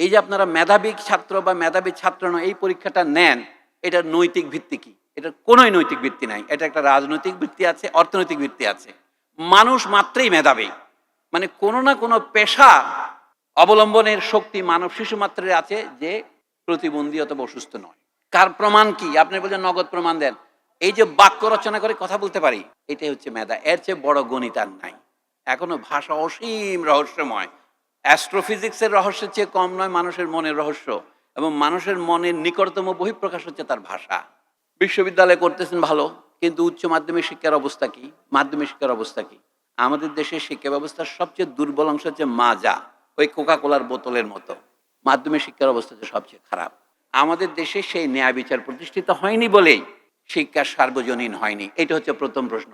এই যে আপনারা মেধাবী ছাত্র বা মেধাবী ছাত্র নয় এই পরীক্ষাটা নেন, এটার নৈতিক ভিত্তি কি? এটার কোনোই নৈতিক ভিত্তি নাই। এটা একটা রাজনৈতিক ভিত্তি আছে, অর্থনৈতিক ভিত্তি আছে। মানুষ মাত্রই মেধাবী, মানে কোনো না কোনো পেশা অবলম্বনের শক্তি মানব শিশু মাত্রের আছে, যে প্রতিবন্ধী অথবা অসুস্থ নয়। কার প্রমাণ কি? আপনি বলছেন নগদ প্রমাণ দেন। এই যে বাক্য রচনা করে কথা বলতে পারি, এটাই হচ্ছে মেধা। এর চেয়ে বড় গণিত আর নাই। এখনো ভাষা অসীম রহস্যময়। অ্যাস্ট্রোফিজিক্সের রহস্যের চেয়ে কম নয় মানুষের মনের রহস্য, এবং মানুষের মনের নিকটতম বহিঃপ্রকাশ হচ্ছে তার ভাষা। বিশ্ববিদ্যালয়ে করতেছেন ভালো, কিন্তু উচ্চ মাধ্যমিক শিক্ষার অবস্থা কি? মাধ্যমিক শিক্ষার অবস্থা কি? আমাদের দেশের শিক্ষা ব্যবস্থার সবচেয়ে দুর্বল অংশ হচ্ছে মাজা, ওই কোকা কোলার বোতলের মতো। মাধ্যমিক শিক্ষার অবস্থা হচ্ছে সবচেয়ে খারাপ। আমাদের দেশে সেই ন্যায় বিচার প্রতিষ্ঠিত হয়নি বলেই শিক্ষা সার্বজনীন হয়নি। এটা হচ্ছে প্রথম প্রশ্ন।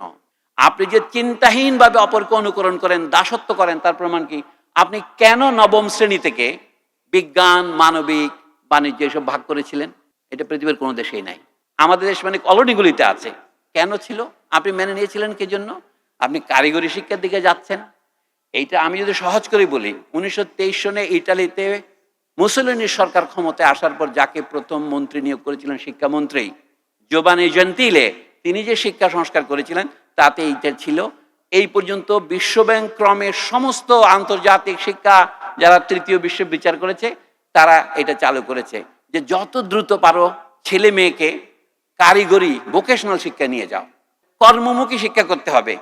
আপনি যে চিন্তাহীনভাবে অপরকে অনুকরণ করেন, দাসত্ব করেন, তার প্রমাণ কি? আপনি কেন নবম শ্রেণী থেকে বিজ্ঞান, মানবিক, বাণিজ্য এসব ভাগ করেছিলেন? এটা পৃথিবীর কোনো দেশেই নাই। আমাদের দেশ মানে কলোনিগুলিতে আছে। কেন ছিল? আপনি মেনে নিয়েছিলেন কি জন্য? আপনি কারিগরি শিক্ষার দিকে যাচ্ছেন। এইটা আমি যদি সহজ করে বলি, 1923 সনে ইটালিতে মুসোলিনির সরকার ক্ষমতায় আসার পর যাকে প্রথম মন্ত্রী নিয়োগ করেছিলেন, শিক্ষামন্ত্রী জোবানি জেন্তিলে, তিনি যে শিক্ষা সংস্কার করেছিলেন তাতে এইটা ছিল। এই পর্যন্ত বিশ্বব্যাংক ক্রমে সমস্ত আন্তর্জাতিক শিক্ষা যারা তৃতীয় বিশ্ব বিচার করেছে, তারা এটা চালু করেছে যে যত দ্রুত পারো ছেলে মেয়েকে কারিগরি ভোকেশনাল শিক্ষা নিয়ে যাও, কর্মমুখী শিক্ষা করতে হবে।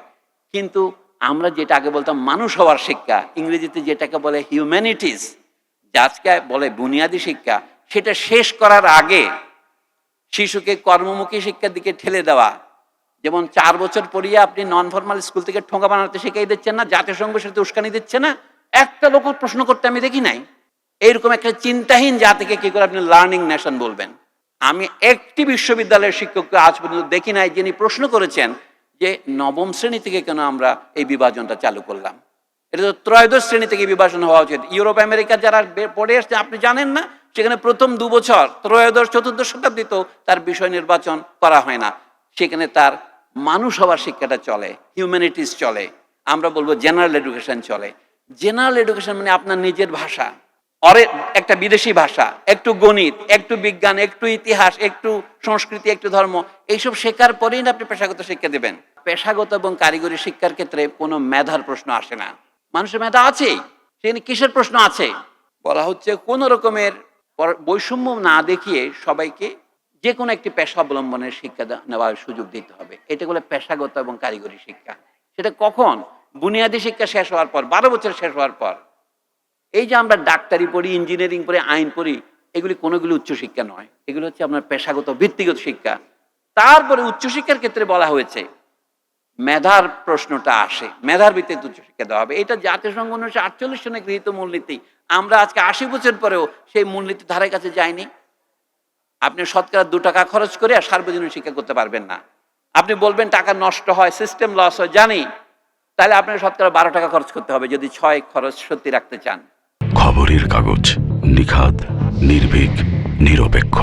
কিন্তু আমরা যেটা আগে বলতাম মানুষ হওয়ার শিক্ষা, ইংরেজিতে যেটাকে বলে হিউম্যানিটিস, আজকে বলে বুনিয়াদী শিক্ষা, সেটা শেষ করার আগে শিশুকে কর্মমুখী শিক্ষার দিকে ঠেলে দেওয়া। যেমন 4 বছর পড়িয়ে আপনি নন ফর্মাল স্কুল থেকে ঠোঙা বানাতে শিখাই দিচ্ছেন না, জাতিসংঘ সাথে উস্কানি দিচ্ছে না, একটা লোক প্রশ্ন করতে আমি দেখি নাই। এইরকম একটা চিন্তাহীন জাতিকে কি করে আপনি লার্নিং নেশন বলবেন? আমি একটি বিশ্ববিদ্যালয়ের শিক্ষককে আজ পর্যন্ত দেখি নাই যিনি প্রশ্ন করেছেন যে নবম শ্রেণী থেকে কেন আমরা এই বিভাজনটা চালু করলাম। এটা তো ত্রয়োদশ শ্রেণী থেকে বিভাজন হওয়া উচিত। ইউরোপ আমেরিকা যারা পড়ে আসছে আপনি জানেন না, সেখানে প্রথম 2 বছর ত্রয়োদশ চতুর্দশ শতাব্দীতেও তার বিষয় নির্বাচন করা হয় না। সেখানে তার মানুষ হওয়ার শিক্ষাটা চলে, হিউম্যানিটিস চলে, আমরা বলবো জেনারেল এডুকেশন চলে। জেনারেল এডুকেশন মানে আপনার নিজের ভাষা, একটা বিদেশি ভাষা, একটু গণিত, একটু বিজ্ঞান, একটু ইতিহাস, একটু সংস্কৃতি, একটু ধর্ম, এইসব শেখার পরেই না আপনি পেশাগত শিক্ষা দেবেন। পেশাগত এবং কারিগরি শিক্ষার ক্ষেত্রে কোনো মেধার প্রশ্ন আসে না। মানুষের মেধা আছেই, সেখানে কিসের প্রশ্ন আছে? বলা হচ্ছে কোন রকমের বৈষম্য না দেখিয়ে সবাইকে যে কোনো একটি পেশা অবলম্বনের শিক্ষা নেওয়ার সুযোগ দিতে হবে। এটা বলে পেশাগত এবং কারিগরি শিক্ষা। সেটা কখন? বুনিয়াদী শিক্ষা শেষ হওয়ার পর, 12 বছর শেষ হওয়ার পর। এই যে আমরা ডাক্তারি পড়ি, ইঞ্জিনিয়ারিং পড়ি, আইন পড়ি, এগুলি কোনোগুলি উচ্চশিক্ষা নয়, এগুলো হচ্ছে আপনার পেশাগত ভিত্তিগত শিক্ষা। তারপরে উচ্চশিক্ষার ক্ষেত্রে বলা হয়েছে মেধার প্রশ্নটা আসে, মেধার ভিত্তিতে উচ্চশিক্ষা দেওয়া হবে। এটা জাতিসংঘ 1948 সনে গৃহীত মূলনীতি। আমরা আজকে 80 বছর পরেও সেই মূলনীতি ধারে কাছে যায়নি। আপনি শতকরা 2 টাকা খরচ করে আর সার্বজনীন শিক্ষা করতে পারবেন না। আপনি বলবেন টাকা নষ্ট হয়, সিস্টেম লস হয়, জানি, তাহলে আপনার শতকরা 12 টাকা খরচ করতে হবে যদি 6 খরচ সত্যি রাখতে চান। খবরের কাগজ, নিখাত, নির্ভীক, নিরপেক্ষ।